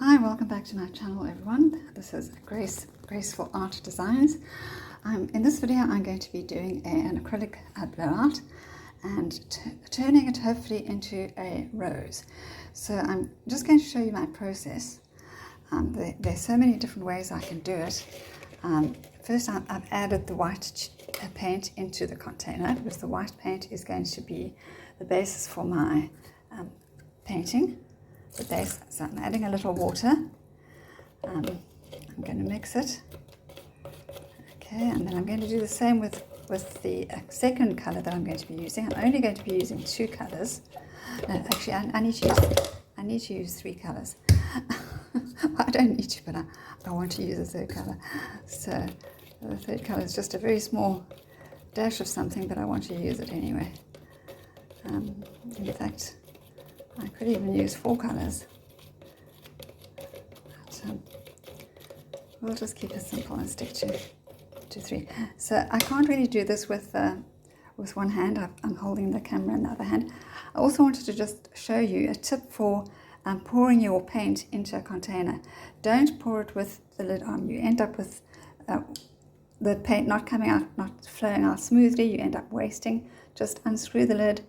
Hi, welcome back to my channel everyone. This is Graceful Art Designs. In this video I'm going to be doing an acrylic blowout and turning it hopefully into a rose. So I'm just going to show you my process. There's so many different ways I can do it. First I've added the white paint into the container because the white paint is going to be the basis for my painting. The base, so I'm adding a little water. I'm going to mix it. Okay, and then I'm going to do the same with the second colour that I'm going to be using. I'm only going to be using two colours. No, actually, I need to use three colours. I don't need to, but I want to use a third colour. So the third colour is just a very small dash of something, but I want to use it anyway. In fact, I could even use four colours. But, we'll just keep it simple and stick to three. So I can't really do this with one hand. I'm holding the camera in the other hand. I also wanted to just show you a tip for pouring your paint into a container. Don't pour it with the lid on. You end up with the paint not coming out, not flowing out smoothly. You end up wasting. Just unscrew the lid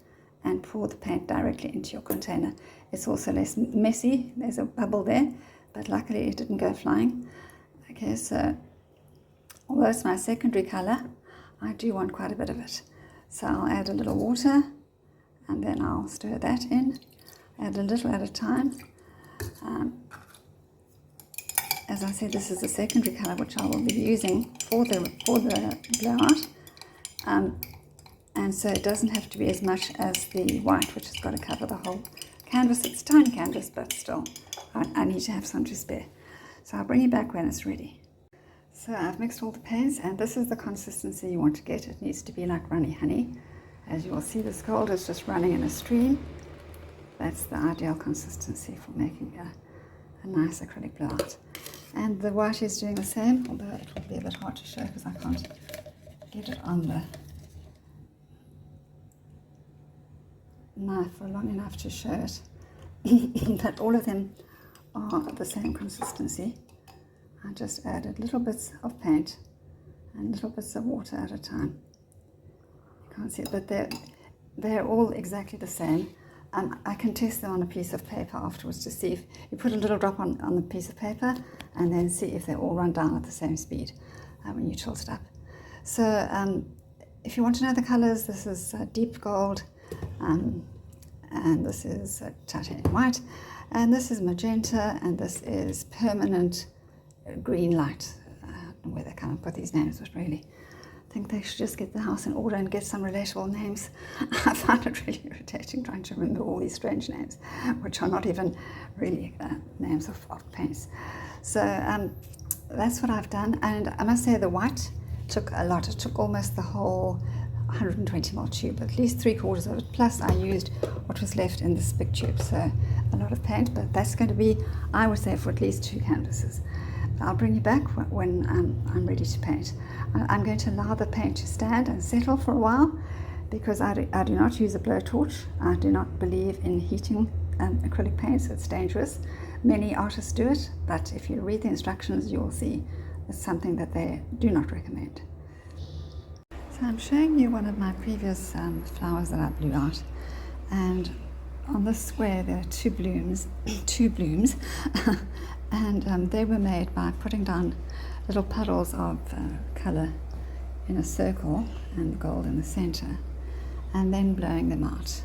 and pour the paint directly into your container. It's also less messy. There's a bubble there, but luckily it didn't go flying. Okay, so although it's my secondary color, I do want quite a bit of it. So I'll add a little water and then I'll stir that in. Add a little at a time. As I said, this is the secondary color which I will be using for the blowout. And so it doesn't have to be as much as the white, which has got to cover the whole canvas. It's a tiny canvas, but still, I need to have some to spare. So I'll bring you back when it's ready. So I've mixed all the paints, and this is the consistency you want to get. It needs to be like runny honey. As you will see, this gold is just running in a stream. That's the ideal consistency for making a nice acrylic blowout. And the white is doing the same, although it will be a bit hard to show because I can't get it on the knife for long enough to show it. But all of them are the same consistency. I just added little bits of paint and little bits of water at a time. You can't see it, but they're all exactly the same. I can test them on a piece of paper afterwards to see if you put a little drop on the piece of paper and then see if they all run down at the same speed when you tilt it up. So if you want to know the colors, this is deep gold, and this is titanium white, and this is magenta, and this is permanent green light. I don't know where they come up with these names, but really I think they should just get the house in order and get some relatable names. I find it really irritating trying to remember all these strange names, which are not even really names of paints. So that's what I've done, and I must say the white took a lot. It took almost the whole 120ml tube, at least 3/4 of it, plus I used what was left in this big tube, so a lot of paint, but that's going to be, I would say, for at least two canvases. I'll bring you back when I'm ready to paint. I'm going to allow the paint to stand and settle for a while because I do not use a blowtorch. I do not believe in heating acrylic paints. It's dangerous. Many artists do it, but if you read the instructions you will see it's something that they do not recommend. So I'm showing you one of my previous flowers that I blew out, and on this square there are two blooms, and they were made by putting down little puddles of colour in a circle and gold in the centre, and then blowing them out.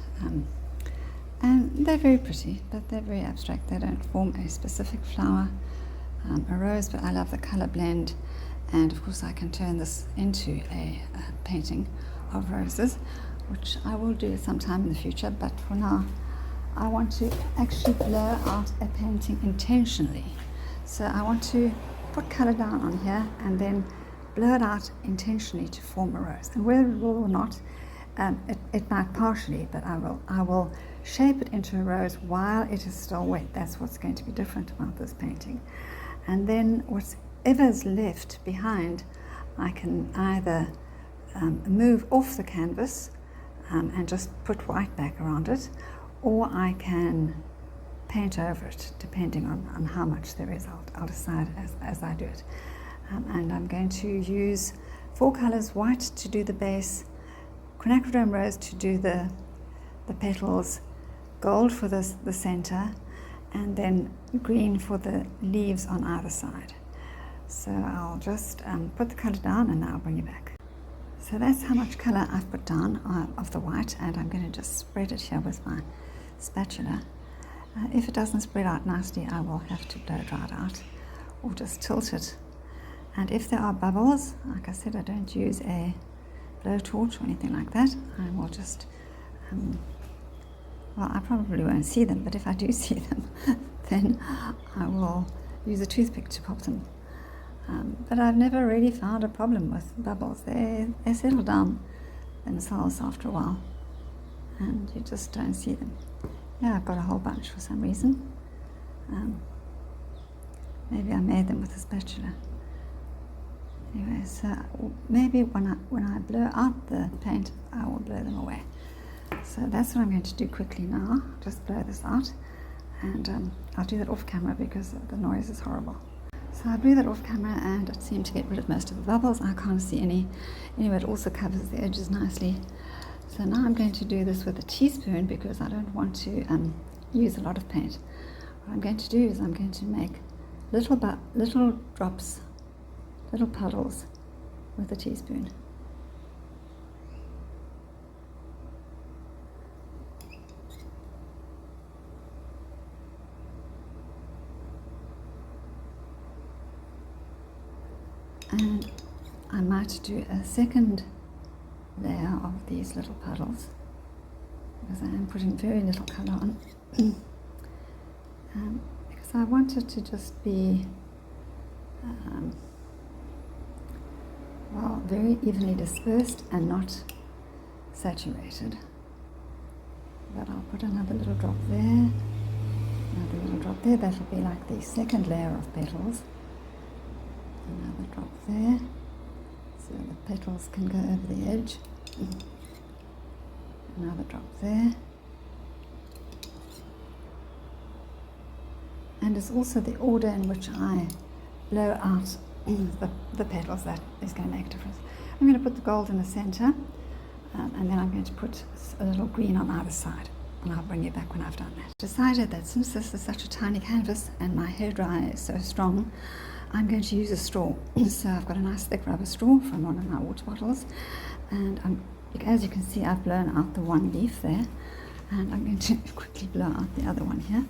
And they're very pretty, but they're very abstract. They don't form a specific flower, a rose, but I love the colour blend. And of course I can turn this into a painting of roses, which I will do sometime in the future, but for now I want to actually blow out a painting intentionally. So I want to put colour down on here and then blow it out intentionally to form a rose. And whether it will or not, it might partially, but I will shape it into a rose while it is still wet. That's what's going to be different about this painting. And then whatever's left behind, I can either move off the canvas and just put white back around it, or I can paint over it, depending on how much there is. I'll decide as I do it. And I'm going to use 4 colours: white to do the base, quinacridone rose to do the petals, gold for the centre, and then green for the leaves on either side. So I'll just put the colour down and now I'll bring you back. So that's how much colour I've put down of the white, and I'm going to just spread it here with my spatula. If it doesn't spread out nicely, I will have to blow dry it out or just tilt it. And if there are bubbles, like I said, I don't use a blowtorch or anything like that. I will just, well, I probably won't see them, but if I do see them, then I will use a toothpick to pop them. But I've never really found a problem with bubbles. They settle down themselves after a while, and you just don't see them. Yeah, I've got a whole bunch for some reason. Maybe I made them with a spatula. Anyway, so maybe when I blow out the paint, I will blow them away. So that's what I'm going to do quickly now. Just blow this out, and I'll do that off camera because the noise is horrible. So I blew that off camera and it seemed to get rid of most of the bubbles. I can't see any. Anyway, it also covers the edges nicely. So now I'm going to do this with a teaspoon because I don't want to use a lot of paint. What I'm going to do is I'm going to make little drops, little puddles with a teaspoon. And I might do a second layer of these little puddles because I am putting very little colour on because I want it to just be well, very evenly dispersed and not saturated. But I'll put another little drop there, another little drop there. That'll be like the second layer of petals. Another drop there, so the petals can go over the edge. Another drop there. And it's also the order in which I blow out the petals that is going to make a difference. I'm going to put the gold in the center, and then I'm going to put a little green on either side, and I'll bring you back when I've done that. Decided that since this is such a tiny canvas and my hairdryer is so strong, I'm going to use a straw. So I've got a nice thick rubber straw from one of my water bottles, and as you can see, I've blown out the one leaf there, and I'm going to quickly blow out the other one here.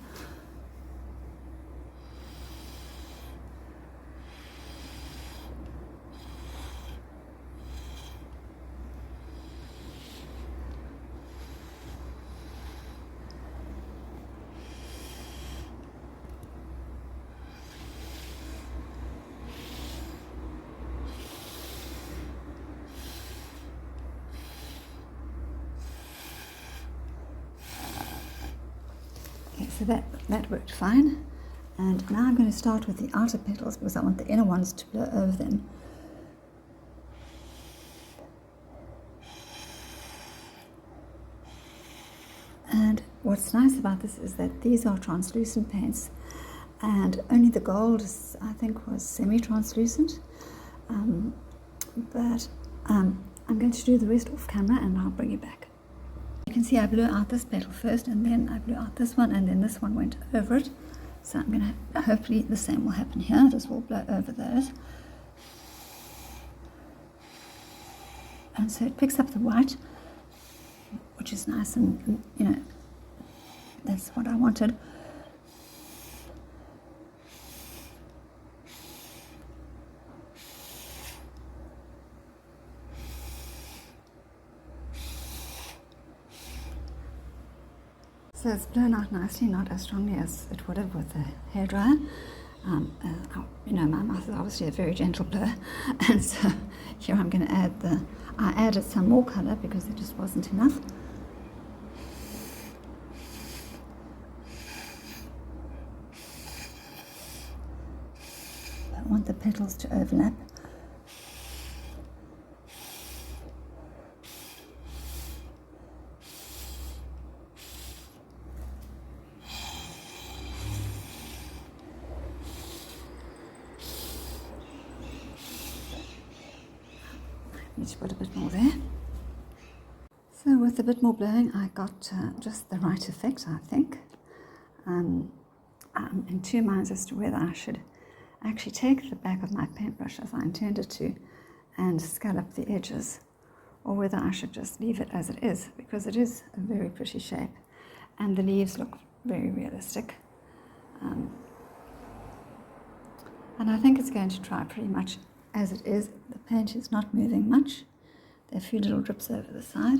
Okay, so that worked fine, and now I'm going to start with the outer petals because I want the inner ones to blow over them. And what's nice about this is that these are translucent paints, and only the gold, I think, was semi-translucent, but I'm going to do the rest off camera and I'll bring you back. You can see I blew out this petal first, and then I blew out this one, and then this one went over it. So I'm going to, hopefully the same will happen here. This will blow over those. And so it picks up the white, which is nice, and you know, that's what I wanted. So it's blown out nicely, not as strongly as it would have with the hairdryer. You know, my mouth is obviously a very gentle blow, and so here I'm going to add I added some more colour because there just wasn't enough. I want the petals to overlap. Need to put a bit more there. So with a bit more blowing, I got just the right effect, I think. I'm in two minds as to whether I should actually take the back of my paintbrush as I intended to and scallop the edges, or whether I should just leave it as it is, because it is a very pretty shape and the leaves look very realistic. And I think it's going to dry pretty much as it is. The paint is not moving much. There are a few little drips over the side.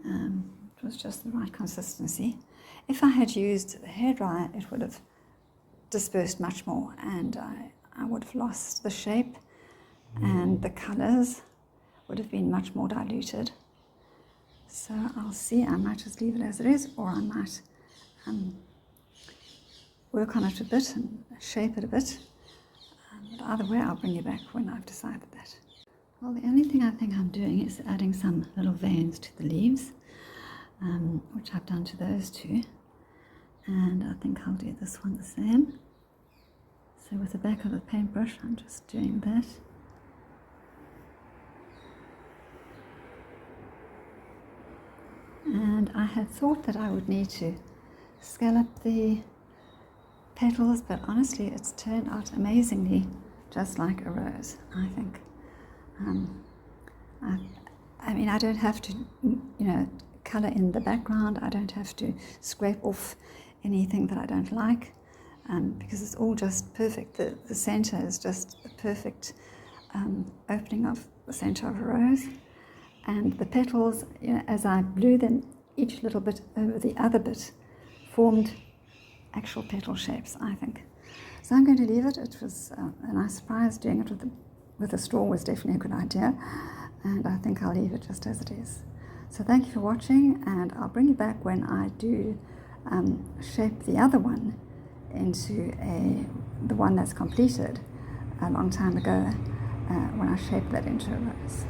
It was just the right consistency. If I had used the hairdryer, it would have dispersed much more, and I would have lost the shape, and the colours would have been much more diluted. So I'll see, I might just leave it as it is, or I might work on it a bit and shape it a bit. But either way, I'll bring you back when I've decided that. Well, the only thing I think I'm doing is adding some little veins to the leaves, which I've done to those two. And I think I'll do this one the same. So with the back of the paintbrush, I'm just doing that. And I had thought that I would need to scallop the petals, but honestly it's turned out amazingly just like a rose, I think. I mean, I don't have to, colour in the background. I don't have to scrape off anything that I don't like, because it's all just perfect. The centre is just a perfect opening of the centre of a rose. And the petals, as I blew them each little bit over the other bit, formed actual petal shapes, I think. So I'm going to leave it. It was a nice surprise. Doing it with a straw was definitely a good idea, and I think I'll leave it just as it is. So thank you for watching, and I'll bring you back when I do shape the other one into the one that's completed a long time ago, when I shaped that into a rose.